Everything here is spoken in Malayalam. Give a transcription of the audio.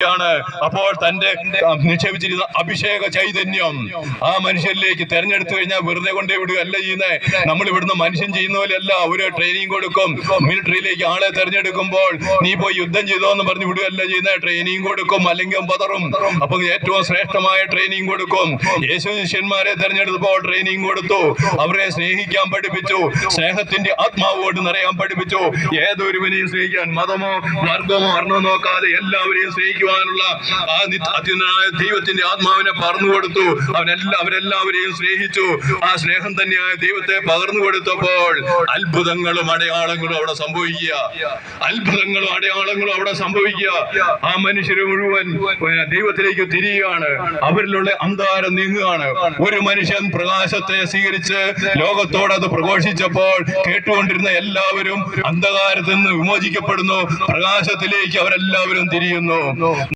വേണ്ടിയിട്ടാണ്. അപ്പോൾ തന്റെ നിക്ഷേപിച്ചിരുന്ന അഭിഷേക ചൈതന്യം ആ മനുഷ്യരിലേക്ക് തെരഞ്ഞെടുത്തു കഴിഞ്ഞാൽ വെറുതെ കൊണ്ടേ വിടുകയല്ല ചെയ്യുന്നത്. നമ്മൾ ഇവിടുന്ന് മനുഷ്യൻ ചെയ്യുന്ന പോലെയല്ല. ഒരു ട്രെയിനിങ് കൊടുക്കും. മിലിറ്ററിയിലേക്ക് ആളെ തെരഞ്ഞെടുക്കുമ്പോൾ നീ പോയി യുദ്ധം ചെയ്തോ എന്ന് പറഞ്ഞ് വിടുകയല്ല ചെയ്യുന്നത്. ട്രെയിനിങ് കൊടുക്കും, അല്ലെങ്കിൽ പതറും. അപ്പൊ ഏറ്റവും ശ്രേഷ്ഠമായ ട്രെയിനിങ് കൊടുക്കും. യേശു ശിഷ്യന്മാരെ തെരഞ്ഞെടുത്തപ്പോൾ ട്രെയിനിങ് കൊടുത്തു. അവരെ സ്നേഹിക്കാൻ പഠിപ്പിച്ചു. സ്നേഹത്തിന്റെ ആത്മാവോട് നിറയാൻ പഠിപ്പിച്ചു. ഏതൊരുവനെയും സ്നേഹിക്കാൻ, മതമോ വർഗമോ വർണ്ണമോ നോക്കാതെ എല്ലാവരെയും സ്നേഹിക്കുവാനുള്ള ആ അത്യുന്നതനായ ദൈവത്തിന്റെ ആത്മാവിനെ പകർന്നു കൊടുത്തു. അവരെല്ലാവരെയും സ്നേഹിച്ചു. ആ സ്നേഹം തന്നെയായ ദൈവത്തെ പകർന്നു കൊടുത്തപ്പോൾ അത്ഭുതങ്ങളും അടയാളങ്ങളും അവിടെ സംഭവിക്കുക. അത്ഭുതങ്ങളും അടയാളങ്ങളും അവിടെ സംഭവിക്കുക. ആ മനുഷ്യര് മുഴുവൻ ദൈവത്തിലേക്ക് തിരിയുകയാണ്. അവരിലുള്ള അന്ധകാരം നീങ്ങുകയാണ്. ഒരു മനുഷ്യൻ പ്രകാശത്തെ സ്വീകരിച്ച് ലോകത്തോട് അത് പ്രഘോഷിച്ചപ്പോൾ കേട്ടുകൊണ്ടിരുന്ന എല്ലാവരും അന്ധകാരത്തിൽ നിന്ന് വിമോചിക്കപ്പെടുന്നു. പ്രകാശത്തിലേക്ക് അവരെല്ലാവരും തിരിയുന്നു.